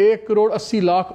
1,80,00,000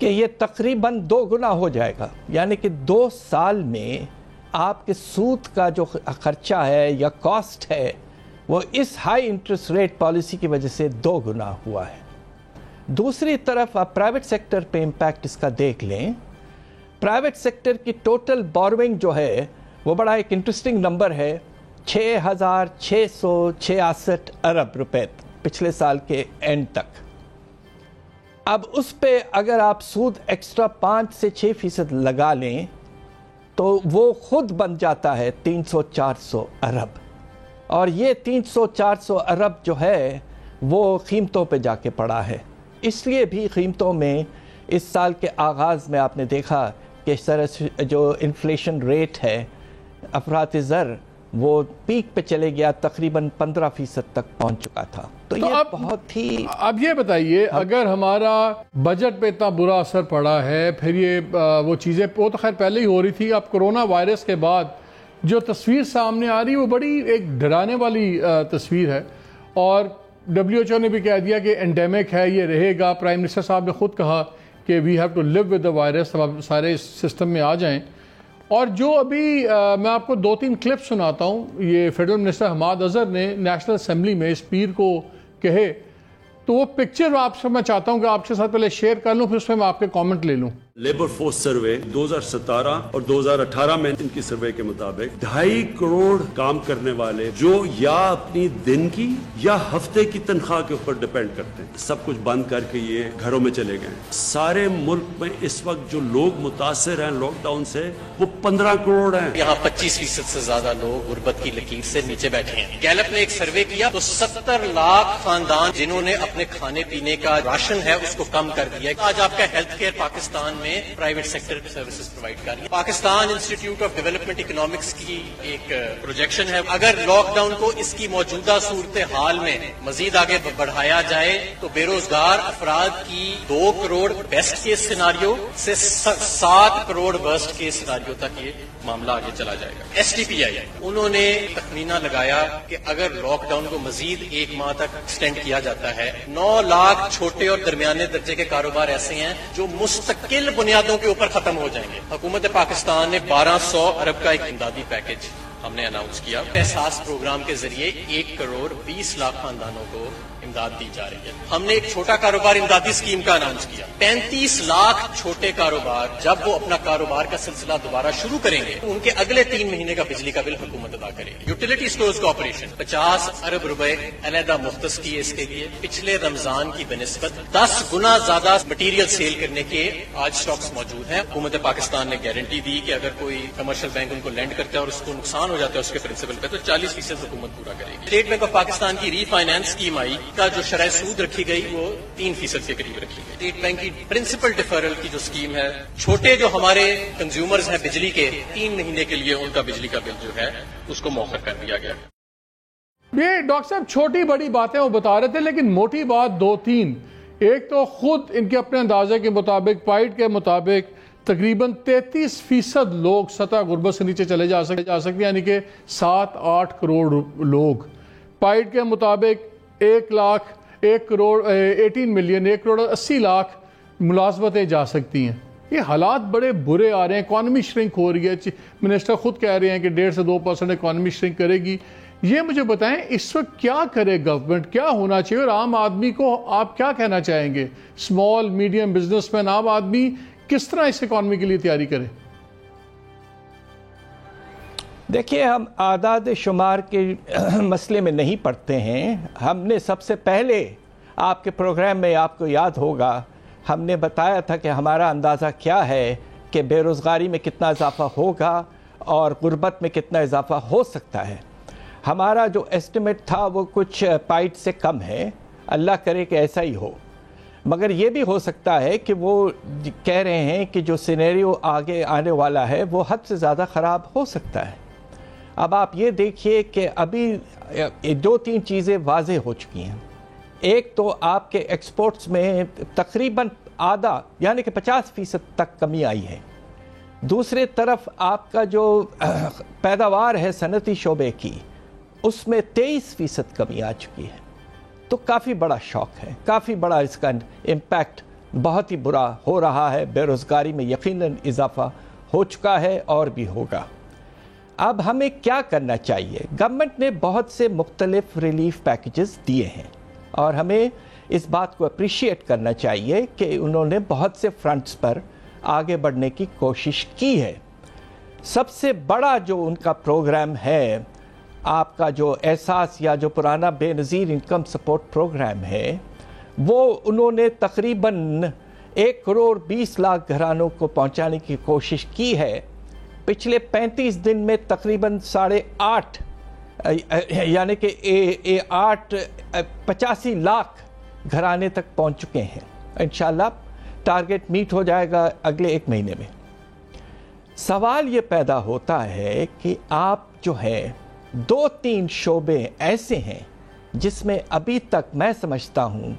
کہ یہ تقریباً 2 گنا ہو جائے گا، یعنی کہ 2 سال میں آپ کے سود کا جو خرچہ ہے یا کاسٹ ہے وہ اس ہائی انٹرسٹ ریٹ پالیسی کی وجہ سے 2 گنا ہوا ہے۔ دوسری طرف آپ پرائیویٹ سیکٹر پہ امپیکٹ اس کا دیکھ لیں، پرائیویٹ سیکٹر کی ٹوٹل بوروئنگ جو ہے وہ بڑا ایک انٹرسٹنگ نمبر ہے، 6,666 ارب روپے پچھلے سال کے اینڈ تک۔ اب اس پہ اگر آپ سود ایکسٹرا 5 سے 6% لگا لیں تو وہ خود بن جاتا ہے 300-400 ارب، اور یہ 300-400 ارب جو ہے وہ قیمتوں پہ جا کے پڑا ہے۔ اس لیے بھی قیمتوں میں اس سال کے آغاز میں آپ نے دیکھا کہ اس طرح جو انفلیشن ریٹ ہے افراط زر وہ پیک پہ چلے گیا، تقریباً 15% تک پہنچ چکا تھا۔ تو یہ بہت ہی، اب یہ بتائیے اگر ہمارا بجٹ پہ اتنا برا اثر پڑا ہے، پھر یہ وہ چیزیں وہ تو خیر پہلے ہی ہو رہی تھی، اب کرونا وائرس کے بعد جو تصویر سامنے آ رہی ہے وہ بڑی ایک ڈرانے والی تصویر ہے، اور WHO نے بھی کہہ دیا کہ اینڈیمک ہے، یہ رہے گا۔ پرائم منسٹر صاحب نے خود کہا کہ we have to live with the virus, اب سارے اس سسٹم میں آ جائیں۔ اور جو ابھی میں آپ کو 2-3 کلپ سناتا ہوں، یہ فیڈرل منسٹر حماد اظہر نے نیشنل اسمبلی میں اس پیر کو کہے، تو وہ پکچر آپ سے میں چاہتا ہوں کہ آپ کے ساتھ پہلے شیئر کر لوں، پھر اس میں میں آپ کے کامنٹ لے لوں۔ لیبر فورس سروے 2017 اور 2018 میں ان کی سروے کے مطابق 2.5 کروڑ کام کرنے والے جو یا اپنی دن کی یا ہفتے کی تنخواہ کے اوپر ڈیپینڈ کرتے ہیں، سب کچھ بند کر کے یہ گھروں میں چلے گئے۔ سارے ملک میں اس وقت جو لوگ متاثر ہیں لاک ڈاؤن سے وہ 15 کروڑ ہیں۔ یہاں 25% سے زیادہ لوگ غربت کی لکیر سے نیچے بیٹھے ہیں۔ گیلپ نے ایک سروے کیا تو 70 لاکھ خاندان جنہوں نے اپنے کھانے پینے کا راشن ہے اس کو کم کر دیا۔ آج آپ کا ہیلتھ کیئر پاکستان میں پرائیویٹ سیکٹر سروسز پرووائڈ کر رہی ہے۔ Pakistan institute of development economics کی ایک پروجیکشن ہے، اگر لاک ڈاؤن کو اس کی موجودہ صورتحال میں مزید آگے بڑھایا جائے تو بے روزگار افراد کی 2 کروڑ بیسٹ کیس سیناریو سے 7 کروڑ ورسٹ کیس سیناریو تک یہ معاملہ آگے چلا جائے گا۔ STPI انہوں نے تخمینہ لگایا کہ اگر لاک ڈاؤن کو مزید 1 ماہ تک ایکسٹینڈ کیا جاتا ہے، 9 لاکھ چھوٹے اور درمیانے درجے کے کاروبار ایسے ہیں جو مستقل بنیادوں کے اوپر ختم ہو جائیں گے۔ حکومت پاکستان نے 1200 ارب کا ایک امدادی پیکج ہم نے اناؤنس کیا۔ احساس پروگرام کے ذریعے 1 کروڑ 20 لاکھ خاندانوں کو امداد دی جا رہی ہے۔ ہم نے ایک چھوٹا کاروبار امدادی اسکیم کا اناؤنس کیا۔ 35 لاکھ چھوٹے کاروبار جب وہ اپنا کاروبار کا سلسلہ دوبارہ شروع کریں گے ان کے اگلے 3 مہینے کا بجلی کا بل حکومت ادا کرے گی۔ یوٹیلیٹی اسٹورز کارپوریشن 50 ارب روپے علیحدہ مختص کیے اس کے لیے، پچھلے رمضان کی بنسبت 10 گنا زیادہ مٹیریل سیل کرنے کے آج سٹاکس موجود ہیں۔ حکومت پاکستان نے گارنٹی دی کہ اگر کوئی کمرشل بینک ان کو لینڈ کرتا ہے اور اس کو نقصان ہو جاتا ہے اس کے پرنسپل پہ تو 40% حکومت پورا کرے گی۔ اسٹیٹ بینک آف پاکستان کی ری فائنانس اسکیم آئی کا جو شرح سود رکھی گئی وہ 3% کے قریب رکھی گئی۔ اسٹیٹ بینک کی پرنسپل ڈیفرل کی جو اسکیم ہے، چھوٹے جو ہمارے کنزیومرز ہیں بجلی کے 3 مہینے کے لیے ان کا بجلی کا بل جو ہے اس کو مؤخر کر دیا گیا۔ یہ ڈاکٹر صاحب چھوٹی بڑی باتیں وہ بتا رہے تھے، لیکن موٹی بات 2-3۔ ایک تو خود ان کے اپنے اندازے کے مطابق، پائٹ کے مطابق تقریباً 33% لوگ سطح غربت سے نیچے چلے جا سکتے ہیں، یعنی کہ 7-8 کروڑ لوگ۔ پائٹ کے مطابق 1 کروڑ 80 لاکھ ملازمتیں جا سکتی ہیں۔ یہ حالات بڑے برے آ رہے ہیں، اکانومی شرنک ہو رہی ہے، منسٹر خود کہہ رہے ہیں کہ 1.5 سے 2% اکانومی شرنک کرے گی۔ یہ مجھے بتائیں اس وقت کیا کرے گورنمنٹ، کیا ہونا چاہیے، اور عام آدمی کو آپ کیا کہنا چاہیں گے؟ اسمال میڈیم بزنس مین، عام آدمی کس طرح اس اکانومی کے لیے تیاری کرے؟ دیکھیے، ہم اعداد شمار کے مسئلے میں نہیں پڑتے ہیں۔ ہم نے سب سے پہلے آپ کے پروگرام میں آپ کو یاد ہوگا ہم نے بتایا تھا کہ ہمارا اندازہ کیا ہے کہ بے روزگاری میں کتنا اضافہ ہوگا اور غربت میں کتنا اضافہ ہو سکتا ہے۔ ہمارا جو ایسٹیمیٹ تھا وہ کچھ پائٹ سے کم ہے، اللہ کرے کہ ایسا ہی ہو، مگر یہ بھی ہو سکتا ہے کہ وہ کہہ رہے ہیں کہ جو سینیریو آگے آنے والا ہے وہ حد سے زیادہ خراب ہو سکتا ہے۔ اب آپ یہ دیکھیے کہ ابھی 2-3 چیزیں واضح ہو چکی ہیں۔ ایک تو آپ کے ایکسپورٹس میں تقریباً آدھا یعنی کہ 50% تک کمی آئی ہے۔ دوسری طرف آپ کا جو پیداوار ہے صنعتی شعبے کی اس میں 23% کمی آ چکی ہے، تو کافی بڑا شوق ہے، کافی بڑا اس کا امپیکٹ بہت ہی برا ہو رہا ہے. بے روزگاری میں یقیناً اضافہ ہو چکا ہے اور بھی ہوگا. اب ہمیں کیا کرنا چاہیے؟ گورنمنٹ نے بہت سے مختلف ریلیف پیکیجز دیے ہیں اور ہمیں اس بات کو اپریشیٹ کرنا چاہیے کہ انہوں نے بہت سے فرنٹس پر آگے بڑھنے کی کوشش کی ہے. سب سے بڑا جو ان کا پروگرام ہے، آپ کا جو احساس یا جو پرانا بے نظیر انکم سپورٹ پروگرام ہے، وہ انہوں نے تقریباً 1,20,00,000 گھرانوں کو پہنچانے کی کوشش کی ہے. پچھلے 35 دن میں تقریباً 8.5 یعنی کہ 85 لاکھ گھرانے تک پہنچ چکے ہیں. انشاءاللہ ٹارگٹ میٹ ہو جائے گا اگلے 1 مہینے میں. سوال یہ پیدا ہوتا ہے کہ آپ جو ہے 2-3 شعبے ایسے ہیں جس میں ابھی تک میں سمجھتا ہوں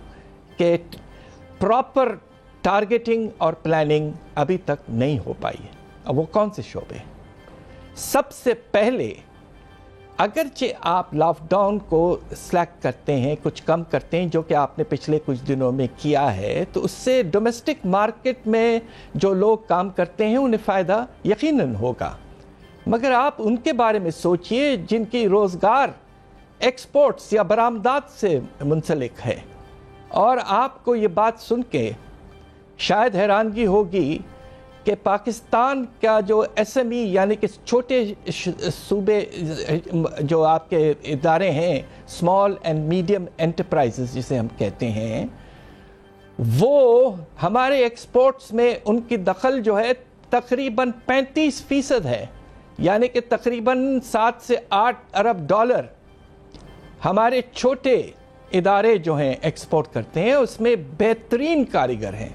کہ پراپر ٹارگیٹنگ اور پلاننگ ابھی تک نہیں ہو پائی ہے. اب وہ کون سے شعبے؟ سب سے پہلے، اگرچہ آپ لاک ڈاؤن کو سلیکٹ کرتے ہیں، کچھ کم کرتے ہیں، جو کہ آپ نے پچھلے کچھ دنوں میں کیا ہے، تو اس سے ڈومیسٹک مارکیٹ میں جو لوگ کام کرتے ہیں انہیں فائدہ یقیناً ہوگا. مگر آپ ان کے بارے میں سوچئے جن کی روزگار ایکسپورٹس یا برآمدات سے منسلک ہے. اور آپ کو یہ بات سن کے شاید حیرانگی ہوگی کہ پاکستان کا جو ایس ایم ای یعنی کہ چھوٹے صوبے جو آپ کے ادارے ہیں، اسمال اینڈ میڈیم انٹرپرائزز جسے ہم کہتے ہیں، وہ ہمارے ایکسپورٹس میں ان کی دخل جو ہے تقریباً 35% ہے. یعنی کہ تقریباً 7 سے 8 ارب ڈالر ہمارے چھوٹے ادارے جو ہیں ایکسپورٹ کرتے ہیں. اس میں بہترین کاریگر ہیں.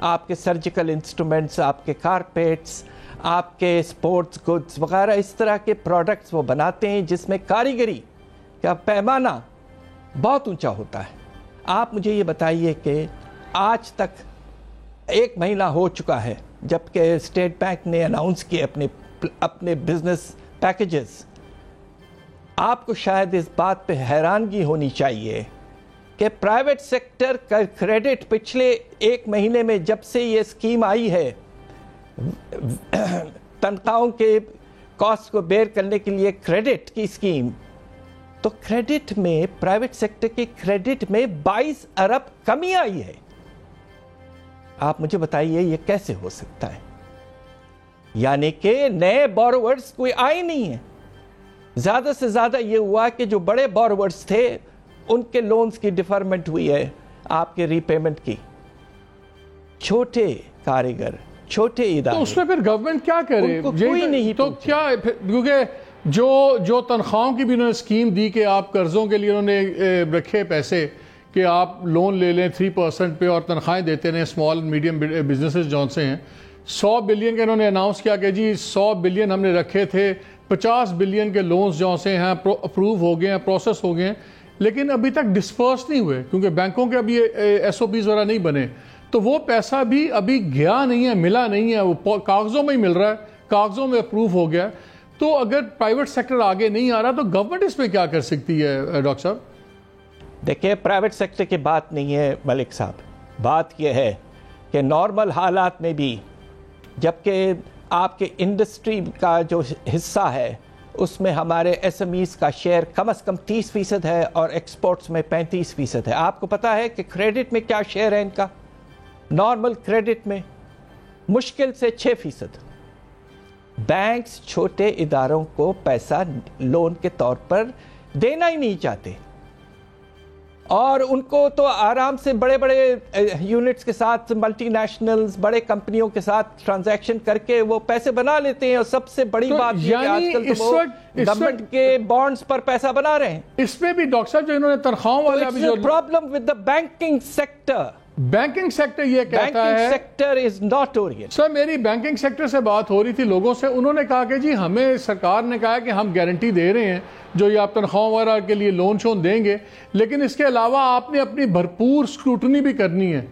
آپ کے سرجیکل انسٹرومنٹس، آپ کے کارپیٹس، آپ کے اسپورٹس گڈز وغیرہ اس طرح کے پروڈکٹس وہ بناتے ہیں جس میں کاریگری کا پیمانہ بہت اونچا ہوتا ہے. آپ مجھے یہ بتائیے کہ آج تک 1 مہینہ ہو چکا ہے جبکہ اسٹیٹ بینک نے اناؤنس کیے اپنے بزنس پیکیجز. آپ کو شاید اس بات پہ حیرانگی ہونی چاہیے کہ پرائیویٹ سیکٹر کا کریڈٹ پچھلے 1 مہینے میں جب سے یہ اسکیم آئی ہے، تنخواہوں کے کاسٹ کو بیئر کرنے کے لیے کریڈٹ کی اسکیم، تو کریڈٹ میں پرائیویٹ سیکٹر کے کریڈٹ میں 22 ارب کمی آئی ہے. آپ مجھے بتائیے یہ کیسے ہو سکتا ہے؟ یعنی کہ نئے بوروورز کوئی آئے نہیں ہیں. زیادہ سے زیادہ یہ ہوا کہ جو بڑے بوروورز تھے ان کے لونز کی ڈیفرمنٹ ہوئی ہے آپ کے ری پیمنٹ کی. چھوٹے کاریگر، چھوٹے ادارے، تو اس میں پھر گورنمنٹ کیا کرے؟ کوئی نہیں. تو کیا، کیونکہ جو تنخواہوں کی بھی انہوں نے اسکیم دی کہ آپ قرضوں کے لیے انہوں نے رکھے پیسے کہ آپ لون لے لیں 3% پہ اور تنخواہیں دیتے رہیں اسمال میڈیم بزنسز جون سے ہیں. 100 بلین کا انہوں نے اناؤنس کیا کہ جی 100 بلین ہم نے رکھے تھے، 50 بلین کے لونز جو سے ہیں اپروو ہو گئے ہیں، پروسیس ہو گئے ہیں، لیکن ابھی تک ڈسپرس نہیں ہوئے کیونکہ بینکوں کے ابھی ایس او پیز وغیرہ نہیں بنے. تو وہ پیسہ بھی ابھی گیا نہیں ہے، ملا نہیں ہے، وہ کاغذوں میں ہی مل رہا ہے، کاغذوں میں اپروو ہو گیا. تو اگر پرائیویٹ سیکٹر آگے نہیں آ رہا تو گورنمنٹ اس میں کیا کر سکتی ہے ڈاکٹر صاحب؟ دیکھیں، پرائیویٹ سیکٹر کی بات نہیں ہے ملک صاحب. بات یہ ہے کہ نارمل حالات میں بھی جبکہ آپ کے انڈسٹری کا جو حصہ ہے اس میں ہمارے ایس ایم ایز کا شیئر کم از کم 30% ہے اور ایکسپورٹس میں 35% ہے. آپ کو پتا ہے کہ کریڈٹ میں کیا شیئر ہے ان کا؟ نارمل کریڈٹ میں مشکل سے 6%. بینکس چھوٹے اداروں کو پیسہ لون کے طور پر دینا ہی نہیں چاہتے اور ان کو تو آرام سے بڑے بڑے یونٹس کے ساتھ، ملٹی نیشنلز، بڑے کمپنیوں کے ساتھ ٹرانزیکشن کر کے وہ پیسے بنا لیتے ہیں. اور سب سے بڑی بات یہ کہ آج کل تو وہ گورنمنٹ کے بانڈز پر پیسہ بنا رہے ہیں. اس میں بھی ڈاکٹر صاحب جو انہوں نے تنخواہوں والا بھی جو problem with the banking sector. Banking sector یہ کہتا ہے، banking sector is not orient. Sir میری بینکنگ سیکٹر سے بات ہو رہی تھی لوگوں سے، انہوں نے کہا کہ جی ہمیں سرکار نے کہا کہ ہم گارنٹی دے رہے ہیں جو یہ آپ تنخواہوں وغیرہ کے لیے لون شون دیں گے، لیکن اس کے علاوہ آپ نے اپنی بھرپور اسکروٹنی بھی کرنی ہے.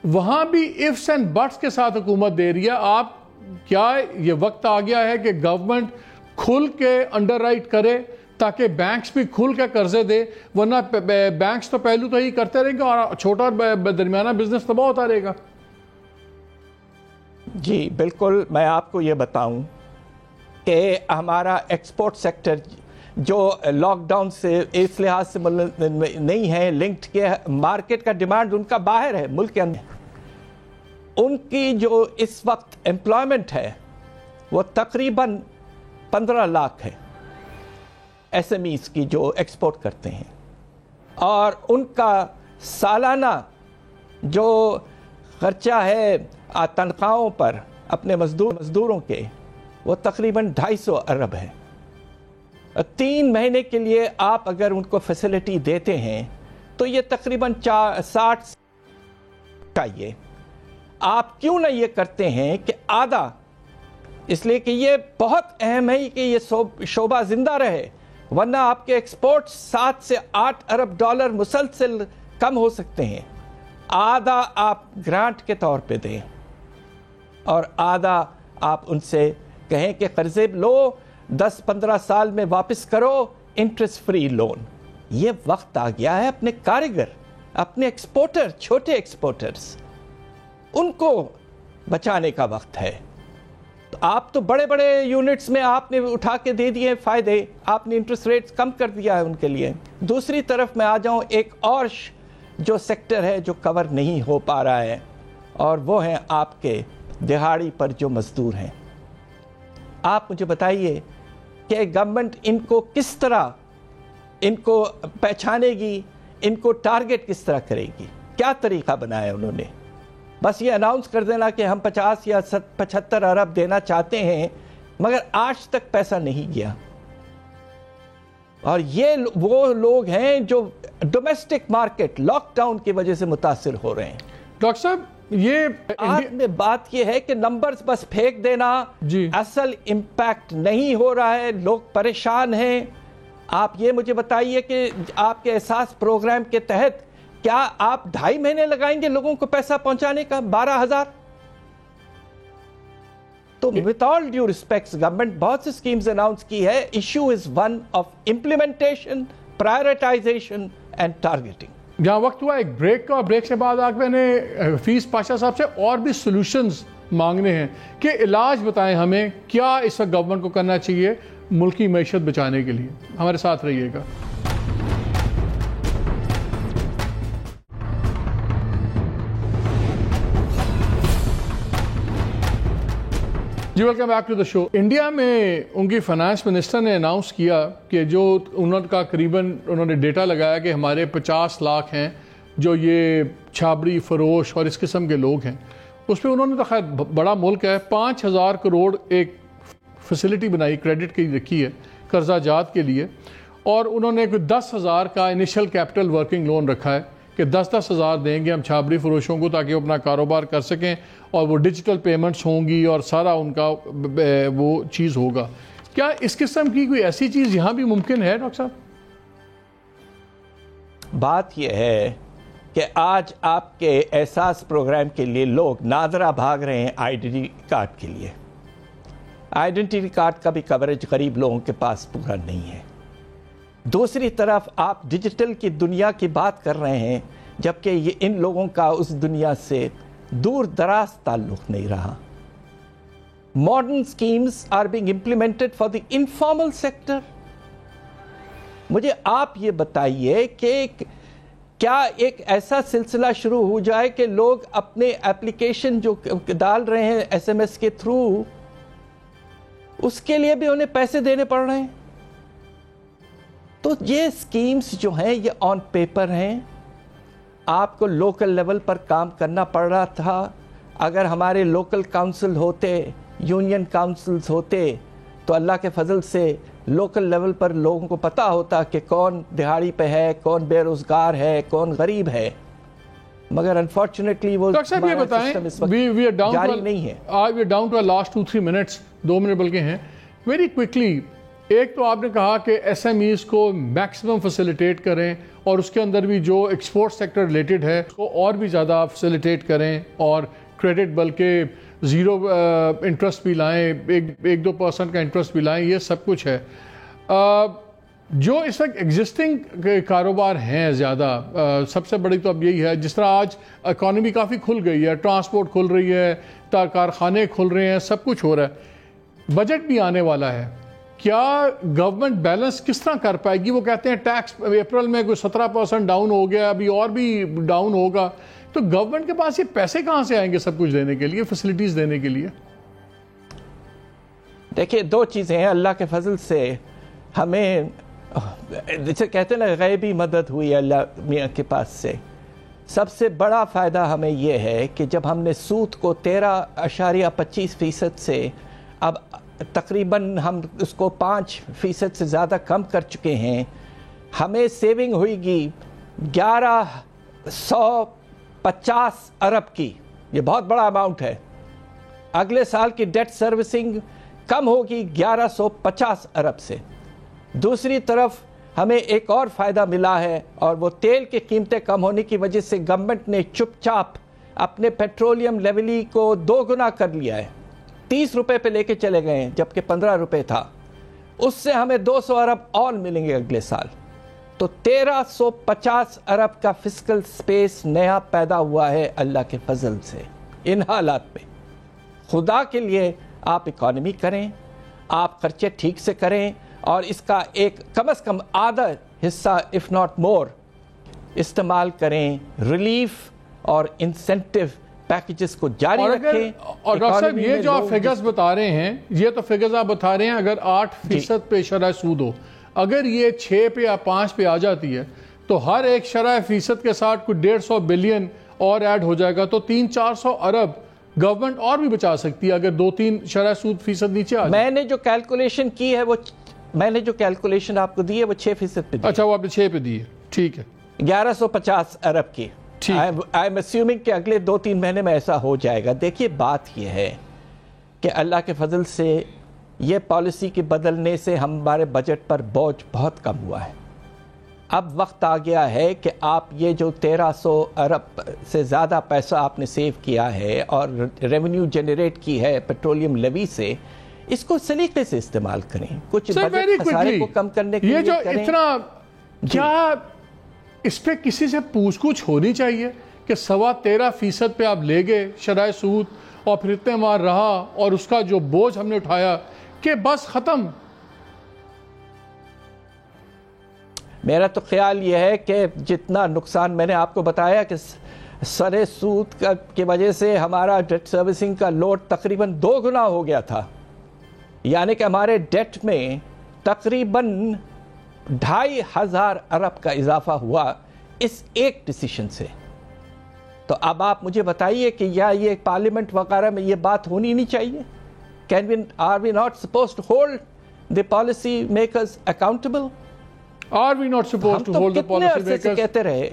وہاں بھی ifs اینڈ بٹس کے ساتھ حکومت دے رہی ہے. آپ کیا یہ وقت آ گیا ہے کہ گورنمنٹ کھل کے انڈر رائٹ کرے تاکہ بینکس بھی کھل کے قرضے دے، ورنہ بینکس تو پہلو تو ہی کرتے رہیں گے اور چھوٹا اور درمیانہ بزنس تباہ ہوتا رہے گا۔ جی بالکل، میں آپ کو یہ بتاؤں کہ ہمارا ایکسپورٹ سیکٹر جو لاک ڈاؤن سے اس لحاظ سے نہیں ہے لنکڈ کہ مارکیٹ کا ڈیمانڈ ان کا باہر ہے، ملک کے اندر ان کی جو اس وقت امپلائمنٹ ہے وہ تقریباً 15 لاکھ ہے ایس ایم ایز کی جو ایکسپورٹ کرتے ہیں، اور ان کا سالانہ جو خرچہ ہے تنخواہوں پر اپنے مزدوروں کے وہ تقریباً 250 ارب ہے۔ 3 مہینے کے لیے آپ اگر ان کو فیسلٹی دیتے ہیں تو یہ تقریباً 60 چاہیے۔ آپ کیوں نہ یہ کرتے ہیں کہ آدھا، اس لیے کہ یہ بہت اہم ہے کہ یہ شعبہ زندہ رہے، ورنہ آپ کے ایکسپورٹ 7 سے 8 ارب ڈالر مسلسل کم ہو سکتے ہیں۔ آدھا آپ گرانٹ کے طور پہ دیں اور آدھا آپ ان سے کہیں کہ قرضے لو، 10-15 سال میں واپس کرو، انٹرسٹ فری لون۔ یہ وقت آ گیا ہے اپنے کاریگر، اپنے ایکسپورٹر، چھوٹے ایکسپورٹرز، ان کو بچانے کا وقت ہے۔ تو آپ تو بڑے بڑے یونٹس میں آپ نے اٹھا کے دے دیے فائدے، آپ نے انٹرسٹ ریٹس کم کر دیا ہے ان کے لیے۔ دوسری طرف میں آ جاؤں، ایک اور جو سیکٹر ہے جو کور نہیں ہو پا رہا ہے، اور وہ ہیں آپ کے دہاڑی پر جو مزدور ہیں۔ آپ مجھے بتائیے کہ گورنمنٹ ان کو کس طرح ان کو پہچانے گی، ان کو ٹارگٹ کس طرح کرے گی؟ کیا طریقہ بنایا انہوں نے؟ بس یہ اناؤنس کر دینا کہ ہم 50 یا 75 ارب دینا چاہتے ہیں، مگر آج تک پیسہ نہیں گیا۔ اور یہ وہ لوگ ہیں جو ڈومیسٹک مارکیٹ لاک ڈاؤن کی وجہ سے متاثر ہو رہے ہیں۔ ڈاکٹر صاحب یہ آج میں بات یہ ہے کہ نمبرز بس پھینک دینا، جی اصل امپیکٹ نہیں ہو رہا ہے، لوگ پریشان ہیں۔ آپ یہ مجھے بتائیے کہ آپ کے احساس پروگرام کے تحت کیا آپ 2.5 مہینے لگائیں گے لوگوں کو پیسہ پہنچانے کا؟ 12,000؟ تو with all due respects government بہت سی سکیمز اناؤنس کی ہے، issue is one of implementation, privatisation and targeting. جہاں وقت ہوا ایک بریک کا، بریک سے بعد آج میں نے حفیظ پاشا صاحب سے اور بھی سولوشنز مانگنے ہیں کہ علاج بتائیں ہمیں، کیا اس وقت گورنمنٹ کو کرنا چاہیے ملکی معیشت بچانے کے لیے۔ ہمارے ساتھ رہیے گا۔ جی welcome back to the show. India میں ان کی فائنانس منسٹر نے اناؤنس کیا کہ جو انہوں کا قریباً انہوں نے ڈیٹا لگایا کہ ہمارے 50 لاکھ ہیں جو یہ چھابڑی فروش اور اس قسم کے لوگ ہیں، اس پہ انہوں نے تو خیر بڑا ملک ہے، 5,000 کروڑ ایک فیسلٹی بنائی، کریڈٹ کی رکھی ہے قرضہ جات کے لیے، اور انہوں نے کوئی 10,000 کا انیشل کیپٹل ورکنگ لون رکھا ہے کہ 10,000 دیں گے ہم چھابڑی فروشوں کو تاکہ وہ اپنا کاروبار کر سکیں، اور وہ ڈیجیٹل پیمنٹس ہوں گی اور سارا ان کا وہ چیز ہوگا۔ کیا اس قسم کی کوئی ایسی چیز یہاں بھی ممکن ہے ڈاکٹر صاحب؟ بات یہ ہے کہ آج آپ کے احساس پروگرام کے لیے لوگ نادرا بھاگ رہے ہیں آئیڈینٹی کارڈ کے لیے۔ آئیڈینٹی کارڈ کا بھی کوریج غریب لوگوں کے پاس پورا نہیں ہے۔ دوسری طرف آپ ڈیجیٹل کی دنیا کی بات کر رہے ہیں، جبکہ یہ ان لوگوں کا اس دنیا سے دور دراز تعلق نہیں رہا۔ Modern schemes are being implemented for the informal sector. مجھے آپ یہ بتائیے کہ کیا ایک ایسا سلسلہ شروع ہو جائے کہ لوگ اپنے ایپلیکیشن جو ڈال رہے ہیں ایس ایم ایس کے تھرو، اس کے لیے بھی انہیں پیسے دینے پڑ رہے ہیں؟ تو یہ اسکیمز جو ہیں یہ آن پیپر ہیں، آپ کو لوکل لیول پر کام کرنا پڑ رہا تھا۔ اگر ہمارے لوکل کاؤنسل ہوتے، یونین کاؤنسلز ہوتے، تو اللہ کے فضل سے لوکل لیول پر لوگوں کو پتہ ہوتا کہ کون دہاڑی پہ ہے، کون بے روزگار ہے، کون غریب ہے، مگر انفارچونیٹلی وہ جاری نہیں ہے۔ We are down to last 2-3 minutes, 2 minute بلکہ ہیں۔ ویری کوئکلی، ایک تو آپ نے کہا کہ ایس ایم ایز کو میکسیمم فیسیلیٹیٹ کریں، اور اس کے اندر بھی جو ایکسپورٹ سیکٹر ریلیٹڈ ہے اس کو اور بھی زیادہ فیسیلیٹیٹ کریں، اور کریڈٹ بلکہ 0 انٹرسٹ بھی لائیں، 1-2% کا انٹرسٹ بھی لائیں، یہ سب کچھ ہے۔ جو اس وقت ایگزسٹنگ کاروبار ہیں زیادہ، سب سے بڑی تو اب یہی ہے، جس طرح آج اکانومی کافی کھل گئی ہے، ٹرانسپورٹ کھل رہی ہے، کارخانے کھل رہے ہیں، سب کچھ ہو رہا ہے، بجٹ بھی آنے والا ہے، کیا گورنمنٹ بیلنس کس طرح کر پائے گی؟ وہ کہتے ہیں ٹیکس اپریل میں کوئی 17% ڈاؤن ہو گیا، ابھی اور بھی ڈاؤن ہوگا، تو گورنمنٹ کے پاس یہ پیسے کہاں سے آئیں گے سب کچھ دینے کے لیے، فیسلٹیز دینے کے لیے؟ دیکھیے دو چیزیں ہیں، اللہ کے فضل سے ہمیں جسے کہتے ہیں نا غیبی مدد ہوئی اللہ میاں کے پاس سے۔ سب سے بڑا فائدہ ہمیں یہ ہے کہ جب ہم نے سود کو 13.25% سے اب تقریباً ہم اس کو 5% سے زیادہ کم کر چکے ہیں، ہمیں سیونگ ہوئی گی 1150 ارب کی، یہ بہت بڑا اماؤنٹ ہے۔ اگلے سال کی ڈیٹ سروسنگ کم ہوگی 1150 ارب سے۔ دوسری طرف ہمیں ایک اور فائدہ ملا ہے، اور وہ تیل کی قیمتیں کم ہونے کی وجہ سے گورنمنٹ نے چپ چاپ اپنے پیٹرولیم لیولی کو 2 گنا کر لیا ہے، 30 روپے پہ لے کے چلے گئے ہیں جبکہ 15 روپے تھا۔ اس سے ہمیں 200 ارب اور ملیں گے اگلے سال، تو 1350 ارب کا فسکل سپیس نیا پیدا ہوا ہے اللہ کے فضل سے۔ ان حالات میں خدا کے لیے آپ اکانومی کریں، آپ خرچے ٹھیک سے کریں، اور اس کا ایک کم از کم آدھا حصہ اف ناٹ مور استعمال کریں ریلیف اور انسینٹیو پیکیجز کو جاری رکھیں۔ اور ڈاکٹر صاحب یہ جو آپ فگرز بتا رہے ہیں، یہ تو فگرز آپ بتا رہے ہیں اگر 8% پہ شرح سود ہو، اگر یہ 6 پہ یا 5 پہ آ جاتی ہے تو ہر ایک شرح فیصد کے ساتھ کوئی 150 بلین اور ایڈ ہو جائے گا، تو 300-400 ارب گورنمنٹ اور بھی بچا سکتی ہے اگر 2-3 شرح سود فیصد نیچے آ جائے۔ میں نے جو کیلکولیشن کی ہے، وہ میں نے جو کیلکولیشن آپ کو دی ہے وہ 6% پہ دی۔ اچھا، وہ آپ نے 6 پہ دی ہے، ٹھیک ہے، 1150 ارب کی۔ آئی ایم اسیومنگ کہ اگلے 2-3 مہینے میں ایسا ہو جائے گا۔ دیکھیے بات یہ ہے کہ اللہ کے فضل سے یہ پالیسی کے بدلنے سے ہمارے بجٹ پر بوجھ بہت کم ہوا ہے۔ اب وقت آ گیا ہے کہ آپ یہ جو 1300 ارب سے زیادہ پیسہ آپ نے سیو کیا ہے اور ریونیو جنریٹ کی ہے پیٹرولیم لیوی سے، اس کو سلیقے سے استعمال کریں، کچھ بجٹ خسارے کو کم کرنے کے لیے یہ جو کریں۔ اتنا کیا اس پہ کسی سے پوچھ گچھ ہونی چاہیے کہ 13.25% پہ آپ لے گئے شرح سود، اور پھر اتنے مار رہا، اور اس کا جو بوجھ ہم نے اٹھایا کہ بس ختم؟ میرا تو خیال یہ ہے کہ جتنا نقصان میں نے آپ کو بتایا کہ سرے سود کی وجہ سے ہمارا ڈیٹ سروسنگ کا لوڈ تقریباً 2 گنا ہو گیا تھا، یعنی کہ ہمارے ڈیٹ میں تقریباً 2500 ارب کا اضافہ ہوا اس ایک ڈیسیشن سے۔ تو اب آپ مجھے بتائیے کہ یہ پارلیمنٹ وغیرہ میں یہ بات ہونی نہیں چاہیے؟ are we not supposed to hold the policy makers accountable? Are we not supposed to hold the policy makers? کہتے رہے۔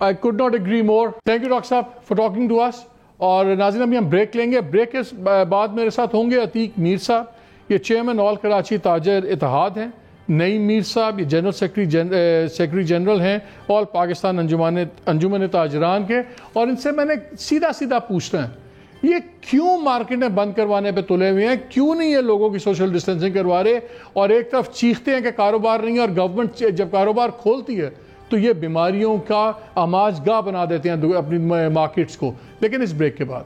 I could not agree more. Thank you doctor صاحب for talking to us. اور ناظرین ابھی ہم break لیں گے، break کے بعد میرے ساتھ ہوں گے عتیق میر صاحب، یہ چیئرمین آل کراچی تاجر اتحاد ہیں، نعیم میر صاحب یہ جنرل سیکرٹری جنرل ہیں آل پاکستان انجمن تاجران کے، اور ان سے میں نے سیدھا پوچھنا ہے یہ کیوں مارکیٹیں بند کروانے پہ تلے ہوئے ہیں، کیوں نہیں یہ لوگوں کی سوشل ڈسٹینسنگ کروا رہے، اور ایک طرف چیختے ہیں کہ کاروبار نہیں ہے، اور گورنمنٹ جب کاروبار کھولتی ہے تو یہ بیماریوں کا آماج گاہ بنا دیتے ہیں اپنی مارکیٹس کو۔ لیکن اس بریک کے بعد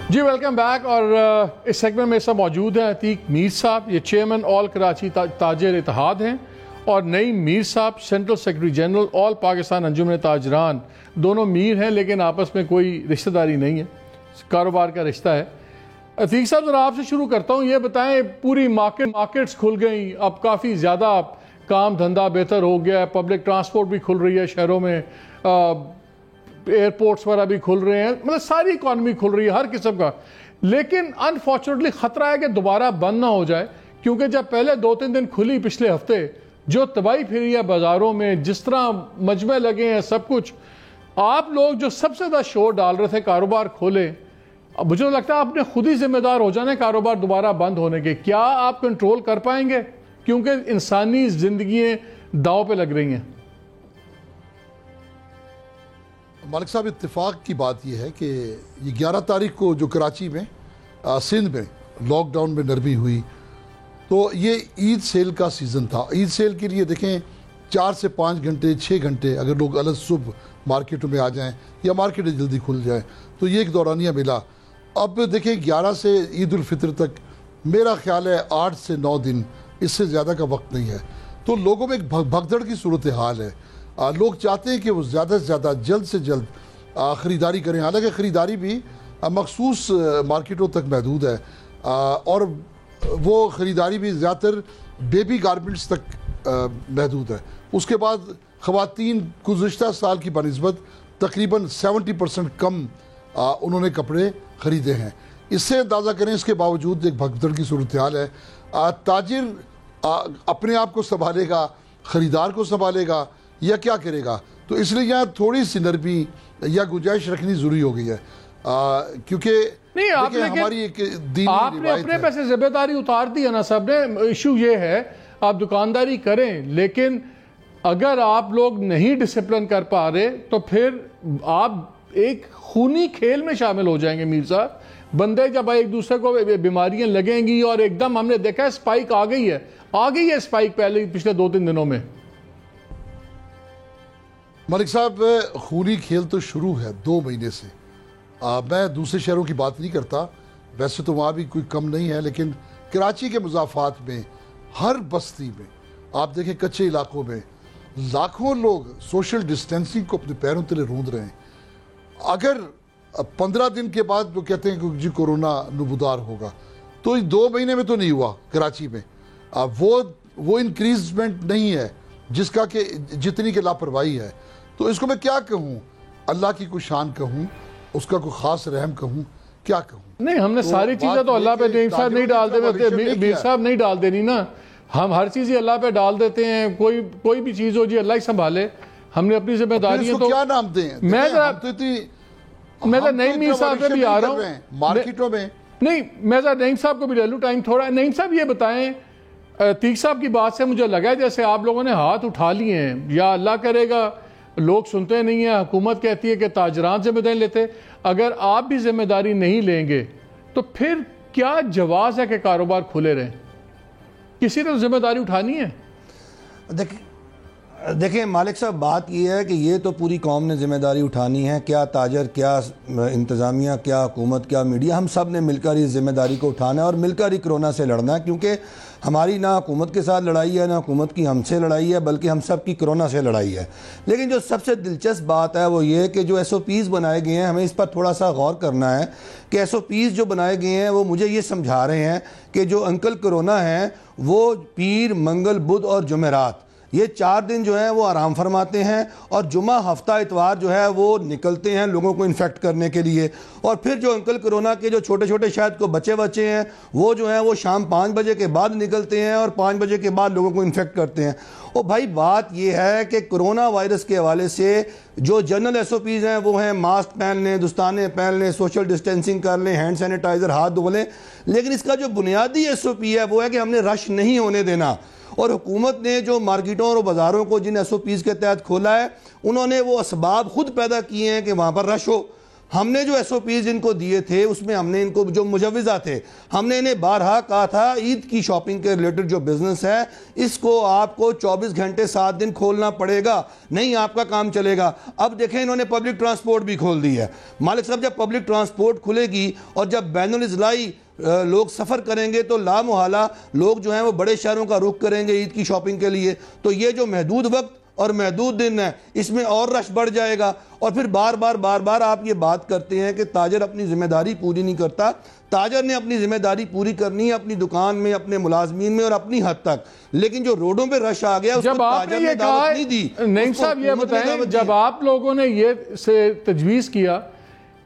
جی ویلکم بیک، اور اس سیگمنٹ میں سب موجود ہیں عتیق میر صاحب، یہ چیئرمین آل کراچی تاجر اتحاد ہیں، اور نعیم میر صاحب سینٹرل سیکرٹری جنرل آل پاکستان انجمن تاجران۔ دونوں میر ہیں لیکن آپس میں کوئی رشتہ داری نہیں ہے، کاروبار کا رشتہ ہے۔ عتیق صاحب ذرا آپ سے شروع کرتا ہوں، یہ بتائیں پوری مارکیٹس کھل گئیں، اب کافی زیادہ کام دھندا بہتر ہو گیا ہے، پبلک ٹرانسپورٹ بھی کھل رہی ہے شہروں میں، ایئرپورٹس وغیرہ بھی کھل رہے ہیں، مطلب ساری اکانومی کھل رہی ہے ہر قسم کا، لیکن انفارچونیٹلی خطرہ ہے کہ دوبارہ بند نہ ہو جائے، کیونکہ جب پہلے 2-3 دن کھلی پچھلے ہفتے، جو تباہی پھری ہے بازاروں میں، جس طرح مجمع لگے ہیں سب کچھ، آپ لوگ جو سب سے زیادہ شور ڈال رہے تھے کاروبار کھولے، اب مجھے لگتا ہے آپ نے خود ہی ذمہ دار ہو جانا ہے کاروبار دوبارہ بند ہونے کے، کیا آپ کنٹرول کر پائیں گے؟ کیونکہ انسانی زندگیاں داؤ پہ لگ رہی ہیں۔ مالک صاحب اتفاق کی بات یہ ہے کہ یہ 11 تاریخ کو جو کراچی میں سندھ میں لاک ڈاؤن میں نرمی ہوئی تو یہ عید سیل کا سیزن تھا. عید سیل کے لیے دیکھیں 4 سے 5 گھنٹے 6 گھنٹے اگر لوگ الگ صبح مارکیٹوں میں آ جائیں یا مارکیٹیں جلدی کھل جائیں تو یہ ایک دورانیہ ملا. اب دیکھیں 11 سے عید الفطر تک میرا خیال ہے 8 سے 9 دن، اس سے زیادہ کا وقت نہیں ہے. تو لوگوں میں ایک بھگدڑ کی صورتحال ہے. لوگ چاہتے ہیں کہ وہ زیادہ سے زیادہ جلد سے جلد خریداری کریں، حالانکہ خریداری بھی مخصوص مارکیٹوں تک محدود ہے اور وہ خریداری بھی زیادہ تر بیبی گارمنٹس تک محدود ہے. اس کے بعد خواتین گزشتہ سال کی بنسبت تقریباً 70% کم انہوں نے کپڑے خریدے ہیں. اس سے اندازہ کریں اس کے باوجود ایک بھگدڑ کی صورتحال ہے. تاجر اپنے آپ کو سنبھالے گا، خریدار کو سنبھالے گا یا کیا کرے گا؟ تو اس لیے یہاں تھوڑی سی نرمی یا گنجائش رکھنی ضروری ہو گئی ہے کیونکہ نہیں ہماری ایک دینی آپ نے اپنے پیسے ذمہ داری اتار دی ہے نا صاحب نے. ایشو یہ ہے آپ دکانداری کریں لیکن اگر آپ لوگ نہیں ڈسپلن کر پا رہے تو پھر آپ ایک خونی کھیل میں شامل ہو جائیں گے. میر صاحب بندے جب ایک دوسرے کو بیماریاں لگیں گی اور ایک دم ہم نے دیکھا ہے سپائک آ گئی ہے سپائک پچھلے 2-3 دنوں میں. ملک صاحب خونی کھیل تو شروع ہے 2 مہینے سے. میں دوسرے شہروں کی بات نہیں کرتا، ویسے تو وہاں بھی کوئی کم نہیں ہے، لیکن کراچی کے مضافات میں ہر بستی میں آپ دیکھیں کچے علاقوں میں لاکھوں لوگ سوشل ڈسٹینسنگ کو اپنے پیروں تلے روند رہے ہیں. اگر 15 دن کے بعد وہ کہتے ہیں کہ جی کورونا نمودار ہوگا تو 2 مہینے میں تو نہیں ہوا کراچی میں. وہ انکریزمنٹ نہیں ہے جس کا کہ جتنی کہ لاپرواہی ہے. تو اس کو میں کیا کہوں؟ اللہ کی کوئی شان کہوں، اس کا کوئی خاص رحم کہوں، کیا کہوں؟ نہیں ہم نے ساری چیزیں تو اللہ پہ نعیم صاحب نہیں ڈال دیتے، میر صاحب نہیں ڈال دینی نا. ہم ہر چیز ہی اللہ پہ ڈال دیتے ہیں. کوئی بھی چیز ہو جی اللہ ہی سنبھالے. ہم نے اپنی ذمہ داریاں تو کیا نام دیں؟ میں ذرا نعیم میر صاحب سے بھی آ رہا ہوں مارکیٹوں میں. نہیں میں ذرا نعیم صاحب کو بھی لے لوں، ٹائم تھوڑا ہے. نعیم صاحب یہ بتائیں، تیق صاحب کی بات سے مجھے لگا ہے جیسے آپ لوگوں نے ہاتھ اٹھا لیے ہیں، یا اللہ کرے گا لوگ سنتے نہیں ہیں، حکومت کہتی ہے کہ تاجران ذمہ داری لیتے. اگر آپ بھی ذمہ داری نہیں لیں گے تو پھر کیا جواز ہے کہ کاروبار کھلے رہیں؟ کسی نے تو ذمہ داری اٹھانی ہے. دیکھیں مالک صاحب بات یہ ہے کہ یہ تو پوری قوم نے ذمہ داری اٹھانی ہے، کیا تاجر، کیا انتظامیہ، کیا حکومت، کیا میڈیا، ہم سب نے مل کر اس ذمہ داری کو اٹھانا ہے اور مل کر ہی کرونا سے لڑنا ہے. کیونکہ ہماری نہ حکومت کے ساتھ لڑائی ہے، نہ حکومت کی ہم سے لڑائی ہے، بلکہ ہم سب کی کرونا سے لڑائی ہے. لیکن جو سب سے دلچسپ بات ہے وہ یہ کہ جو SOPs بنائے گئے ہیں ہمیں اس پر تھوڑا سا غور کرنا ہے کہ SOPs جو بنائے گئے ہیں وہ مجھے یہ سمجھا رہے ہیں کہ جو انکل کرونا ہیں وہ پیر، منگل، بدھ اور جمعرات یہ 4 دن جو ہیں وہ آرام فرماتے ہیں اور جمعہ، ہفتہ، اتوار جو ہے وہ نکلتے ہیں لوگوں کو انفیکٹ کرنے کے لیے. اور پھر جو انکل کرونا کے جو چھوٹے چھوٹے شاید کو بچے ہیں وہ جو ہیں وہ شام 5 بجے کے بعد نکلتے ہیں اور 5 بجے کے بعد لوگوں کو انفیکٹ کرتے ہیں. اور بھائی بات یہ ہے کہ کرونا وائرس کے حوالے سے جو جنرل SOPs ہیں وہ ہیں ماسک پہن لیں، دستانے پہن لیں، سوشل ڈسٹینسنگ کر لیں، ہینڈ سینیٹائزر ہاتھ دھو لیں. لیکن اس کا جو بنیادی SOP ہے وہ ہے کہ ہم نے رش نہیں ہونے دینا. اور حکومت نے جو مارکیٹوں اور بازاروں کو جن SOPs کے تحت کھولا ہے انہوں نے وہ اسباب خود پیدا کیے ہیں کہ وہاں پر رش ہو. ہم نے جو SOPs ان کو دیے تھے اس میں ہم نے ان کو جو مجوزہ تھے ہم نے انہیں بارہا کہا تھا عید کی شاپنگ کے ریلیٹڈ جو بزنس ہے اس کو آپ کو 24 گھنٹے 7 دن کھولنا پڑے گا، نہیں آپ کا کام چلے گا. اب دیکھیں انہوں نے پبلک ٹرانسپورٹ بھی کھول دی ہے. مالک صاحب جب پبلک ٹرانسپورٹ کھلے گی اور جب بین الاضلاعی لوگ سفر کریں گے تو لامحالہ لوگ جو ہیں وہ بڑے شہروں کا رخ کریں گے عید کی شاپنگ کے لیے. تو یہ جو محدود وقت اور محدود دن ہے اس میں اور رش بڑھ جائے گا. اور پھر بار بار آپ یہ بات کرتے ہیں کہ تاجر اپنی ذمہ داری پوری نہیں کرتا. تاجر نے اپنی ذمہ داری پوری کرنی ہے اپنی دکان میں، اپنے ملازمین میں اور اپنی حد تک. لیکن جو روڈوں پہ رش آ گیا اس کو تاجر نے دعوت نہیں دی. نعیم صاحب یہ بتائیں جب آپ لوگوں نے یہ سے تجویز کیا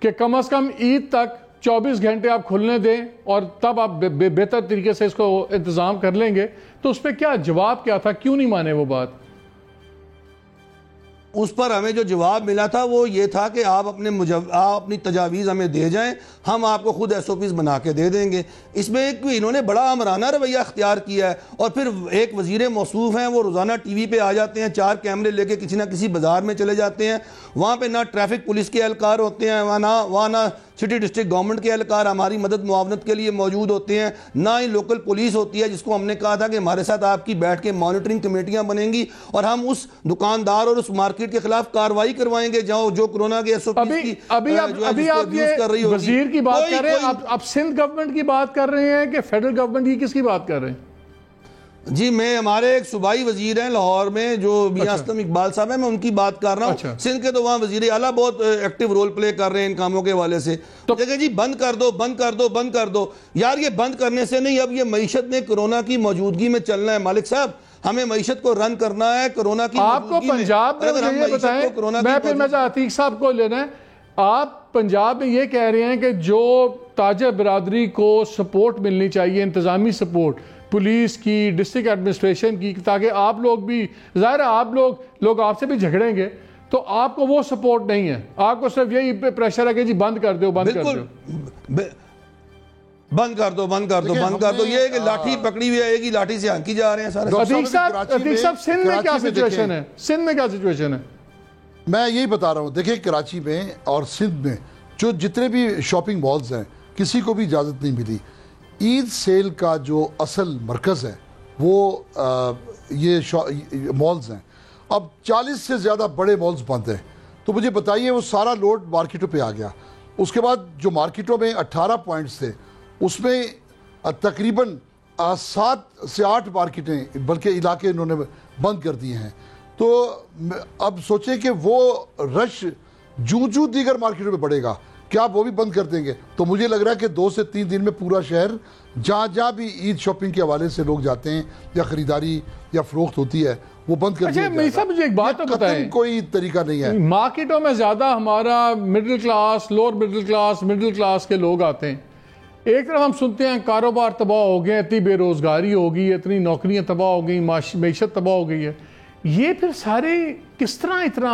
کہ کم از کم عید تک 24 گھنٹے آپ کھلنے دیں اور تب آپ بہتر طریقے سے اس کو انتظام کر لیں گے تو اس پہ کیا جواب کیا تھا؟ کیوں نہیں مانے وہ بات؟ اس پر ہمیں جو جواب ملا تھا وہ یہ تھا کہ آپ اپنی تجاویز ہمیں دے جائیں، ہم آپ کو خود SOPs بنا کے دے دیں گے۔ اس میں انہوں نے بڑا آمرانہ رویہ اختیار کیا ہے، اور پھر ایک وزیر موصوف ہیں، وہ روزانہ ٹی وی پہ آ جاتے ہیں، 4 کیمرے لے کے کسی نہ کسی بازار میں چلے جاتے ہیں، وہاں پہ نہ ٹریفک پولیس کے اہلکار ہوتے ہیں، وہاں نہ سٹی ڈسٹرکٹ گورنمنٹ کے اہلکار ہماری مدد معاونت کے لیے موجود ہوتے ہیں، نہ ہی لوکل پولیس ہوتی ہے، جس کو ہم نے کہا تھا کہ ہمارے ساتھ آپ کی بیٹھ کے مانیٹرنگ کمیٹیاں بنیں گی اور ہم اس دکاندار اور اس مارکیٹ کے خلاف کارروائی کروائیں گے جو کرونا کے SOPs کی ابھی آپ یہ وزیر کی بات کر رہے ہیں، اب سندھ گورنمنٹ کی بات کر رہے ہیں کہ فیڈرل گورنمنٹ کی کس کی بات کر رہے ہیں؟ جی میں ہمارے ایک صوبائی وزیر ہیں لاہور میں جو میاں اسلم اقبال صاحب ہیں، میں ان کی بات کر رہا ہوں۔ سندھ کے تو وہاں وزیر اعلیٰ بہت ایکٹیو رول پلے کر رہے ہیں ان کاموں کے حوالے سے۔ دیکھیں جی بند کر دو بند کر دو بند کر دو، یار یہ بند کرنے سے نہیں، اب یہ معیشت نے کرونا کی موجودگی میں چلنا ہے مالک صاحب، ہمیں معیشت کو رن کرنا ہے کرونا کی آپ کو پنجاب میں مجھے یہ بتائیں، میں پھر میں عتیق صاحب کو لینا ہے، آپ پنجاب میں یہ کہہ رہے ہیں کہ جو تاجر برادری کو سپورٹ ملنی چاہیے، انتظامی سپورٹ پولیس کی، ڈسٹرکٹ ایڈمنسٹریشن کی، تاکہ آپ لوگ بھی، ظاہر ہے آپ لوگ آپ سے بھی جھگڑیں گے، تو آپ کو وہ سپورٹ نہیں ہے، آپ کو صرف یہی پریشر ہے کہ جی بند کر دو بند کر دو بند کر دو بند کر دو بند کر دو، یہ ہے کہ لاٹھی پکڑی ہوئی آئے گی، لاٹھی سے ہانکی جا رہے ہیں سارے۔ عتیق صاحب سندھ میں کیا سچویشن ہے؟ سندھ میں کیا سچویشن ہے؟ میں یہی بتا رہا ہوں، دیکھیں کراچی میں اور سندھ میں جو جتنے بھی شاپنگ مالز ہیں کسی کو بھی اجازت نہیں ملی۔ عید سیل کا جو اصل مرکز ہے وہ یہ مالز ہیں، اب 40 سے زیادہ بڑے مالز بند ہیں، تو مجھے بتائیے وہ سارا لوڈ مارکیٹوں پہ آ گیا۔ اس کے بعد جو مارکیٹوں میں 18 پوائنٹس تھے اس میں تقریباً 7 سے 8 مارکیٹیں بلکہ علاقے انہوں نے بند کر دیے ہیں، تو اب سوچیں کہ وہ رش جو دیگر مارکیٹوں میں بڑھے گا، کیا وہ بھی بند کر دیں گے؟ تو مجھے لگ رہا ہے کہ 2 سے 3 دن میں پورا شہر جہاں بھی عید شاپنگ کے حوالے سے لوگ جاتے ہیں یا خریداری یا فروخت ہوتی ہے وہ بند کر دیا جائے گا۔ مجھے ایک بات تو بتائیں، کوئی طریقہ نہیں ہے۔ مارکیٹوں میں زیادہ ہمارا middle class, lower middle class کے لوگ آتے ہیں، ایک طرف ہم سنتے ہیں کاروبار تباہ ہو گئے، اتنی بے روزگاری ہو گئی، اتنی نوکریاں تباہ ہو گئی، معیشت تباہ ہو گئی ہے، یہ پھر سارے کس طرح اتنا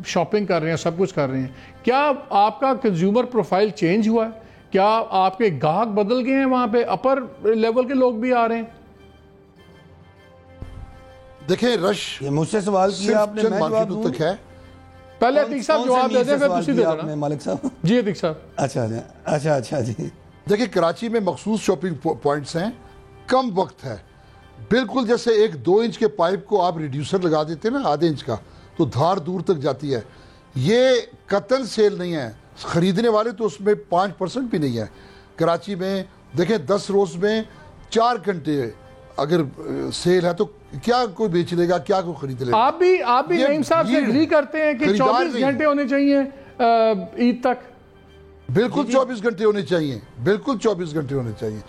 شاپنگ کر رہے ہیں، سب کچھ کر رہے ہیں؟ کیا آپ کا کنزیومر پروفائل چینج ہوا ہے؟ کیا آپ کے گاہک بدل گئے ہیں؟ وہاں پہ اپر لیول کے لوگ بھی آ رہے ہیں؟ دیکھیں رش یہ مجھ سے سوال کیا آپ نے، میں جواب دوں تک ہے۔ پہلے عتیق صاحب جواب دے دیں، پھر تسی دے دینا مالک صاحب۔ جی عتیق صاحب۔ اچھا جی دیکھیں کراچی میں مخصوص شاپنگ پوائنٹس ہیں، کم وقت ہے، بالکل جیسے ایک 2 انچ کے پائپ کو آپ ریڈیوسر لگا دیتے ہیں نا آدھے انچ کا، تو دھار دور تک جاتی ہے۔ یہ قطن سیل نہیں ہے، خریدنے والے تو اس میں 5% بھی نہیں ہے۔ کراچی میں دیکھیں 10 روز میں 4 گھنٹے اگر سیل ہے تو کیا کوئی بیچ لے گا، کیا کوئی خرید لے گا؟ آپ بھی نعیم صاحب سے اگری کرتے ہیں کہ 24 گھنٹے ہونے چاہیے عید تک؟ بالکل 24 گھنٹے ہونے چاہیے، بالکل 24 گھنٹے ہونے چاہیے۔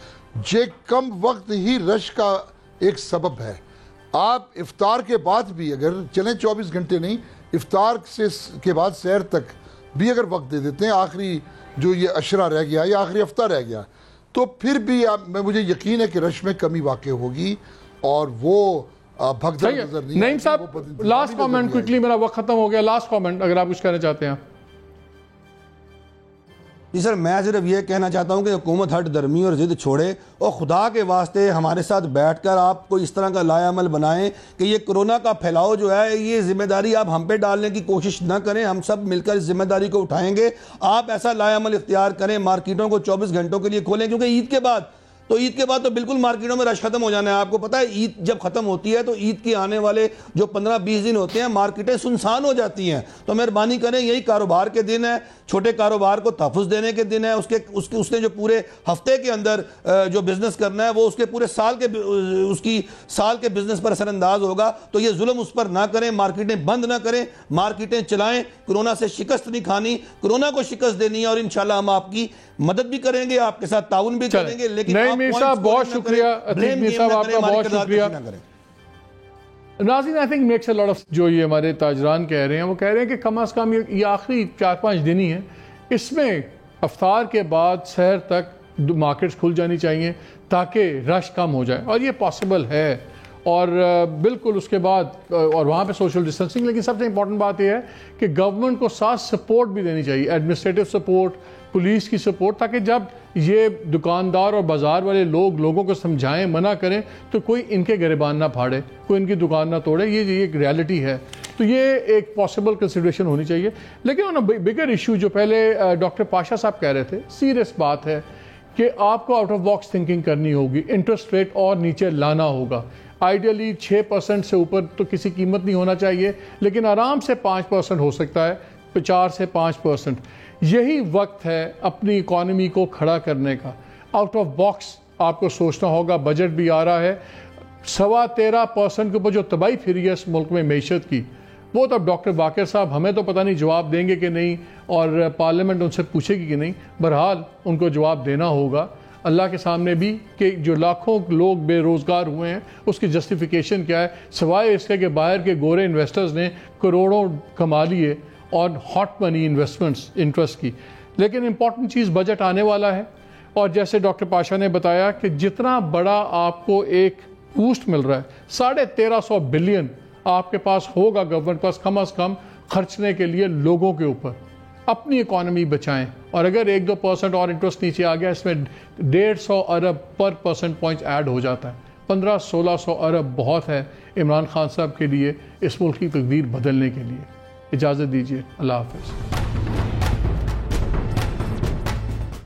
یہ کم وقت ہی رش کا ایک سبب ہے۔ آپ افطار کے بعد بھی اگر چلیں 24 گھنٹے نہیں، افطار کے بعد سحر تک بھی اگر وقت دے دیتے ہیں، آخری جو یہ عشرہ رہ گیا یا آخری ہفتہ رہ گیا، تو پھر بھی مجھے یقین ہے کہ رش میں کمی واقع ہوگی اور وہ بھگدڑ نظر نہیں۔ نعیم صاحب لاسٹ کامنٹ کوئکلی، میرا وقت ختم ہو گیا، لاسٹ کامنٹ اگر آپ کچھ کہنا چاہتے ہیں۔ جی سر، میں صرف یہ کہنا چاہتا ہوں کہ حکومت ہٹ درمی اور ضد چھوڑے، اور خدا کے واسطے ہمارے ساتھ بیٹھ کر آپ کو اس طرح کا لائے عمل بنائیں کہ یہ کرونا کا پھیلاؤ جو ہے یہ ذمہ داری آپ ہم پہ ڈالنے کی کوشش نہ کریں، ہم سب مل کر اس ذمہ داری کو اٹھائیں گے۔ آپ ایسا لائے عمل اختیار کریں، مارکیٹوں کو 24 گھنٹوں کے لیے کھولیں، کیونکہ عید کے بعد تو بالکل مارکیٹوں میں رش ختم ہو جانا ہے۔ آپ کو پتہ ہے عید جب ختم ہوتی ہے تو عید کے آنے والے جو 15-20 دن ہوتے ہیں مارکیٹیں سنسان ہو جاتی ہیں۔ تو مہربانی کریں، یہی کاروبار کے دن ہے، چھوٹے کاروبار کو تحفظ دینے کے دن ہے، اس نے جو پورے ہفتے کے اندر جو بزنس کرنا ہے وہ اس کے پورے سال کے بزنس پر اثر انداز ہوگا۔ تو یہ ظلم اس پر نہ کریں، مارکیٹیں بند نہ کریں، مارکیٹیں چلائیں۔ کرونا سے شکست نہیں کھانی، کرونا کو شکست دینی ہے، اور انشاءاللہ ہم آپ کی مدد بھی کریں گے، آپ کے ساتھ تعاون بھی کریں گے، لیکن میر صاحب بہت شکریہ، عتیق میر صاحب آپ کا بہت شکریہ۔ ناظرین I think makes a lot of, جو یہ ہمارے تاجران کہہ رہے ہیں وہ کہہ رہے ہیں کہ کم از کم یہ آخری 4-5 دن ہی ہیں، اس میں افطار کے بعد سحر تک مارکیٹس کھل جانی چاہیے تاکہ رش کم ہو جائے، اور یہ پاسبل ہے۔ اور بالکل اس کے بعد اور وہاں پہ سوشل ڈسٹینسنگ. لیکن سب سے امپورٹنٹ بات یہ ہے کہ گورنمنٹ کو ساتھ سپورٹ بھی دینی چاہیے, ایڈمنسٹریٹو سپورٹ, پولیس کی سپورٹ, تاکہ جب یہ دکاندار اور بازار والے لوگوں کو سمجھائیں, منع کریں, تو کوئی ان کے گریبان نہ پھاڑے, کوئی ان کی دکان نہ توڑے. یہ ایک ریالٹی ہے. تو یہ ایک پاسبل کنسیڈریشن ہونی چاہیے. لیکن بگر ایشو جو پہلے ڈاکٹر پاشا صاحب کہہ رہے تھے, سیریس بات ہے کہ آپ کو آؤٹ آف باکس تھنکنگ کرنی ہوگی, انٹرسٹ ریٹ اور نیچے لانا ہوگا. آئیڈیلی 6% سے اوپر تو کسی قیمت نہیں ہونا چاہیے, لیکن آرام سے 5% ہو سکتا ہے, 4 سے 5%. یہی وقت ہے اپنی اکانومی کو کھڑا کرنے کا. آؤٹ آف باکس آپ کو سوچنا ہوگا. بجٹ بھی آ رہا ہے, 13.25% کے اوپر جو تباہی پھری ہے اس ملک میں معیشت کی, وہ تو اب ڈاکٹر باقر صاحب ہمیں تو پتہ نہیں جواب دیں گے کہ نہیں, اور پارلیمنٹ ان سے پوچھے گی کہ نہیں. بہرحال ان کو جواب دینا ہوگا اللہ کے سامنے بھی کہ جو لاکھوں لوگ بے روزگار ہوئے ہیں اس کی جسٹیفیکیشن کیا ہے, سوائے اس کے کہ باہر کے گورے انویسٹرز نے کروڑوں کما لیے اور ہاٹ منی انویسٹمنٹس انٹرسٹ کی. لیکن امپورٹنٹ چیز بجٹ آنے والا ہے, اور جیسے ڈاکٹر پاشا نے بتایا کہ جتنا بڑا آپ کو ایک بوسٹ مل رہا ہے, 1350 بلین آپ کے پاس ہوگا گورنمنٹ پاس کم از کم خرچنے کے لیے لوگوں کے اوپر. اپنی اکانومی بچائیں, اور اگر 1-2% اور انٹرسٹ نیچے آ گیا, اس میں 150 ارب پر پرسنٹ پوائنٹ ایڈ ہو جاتا ہے. 1500-1600 ارب بہت ہے عمران خان صاحب کے لیے اس ملک کی تقدیر بدلنے کے لیے. اجازت دیجیے, اللہ حافظ.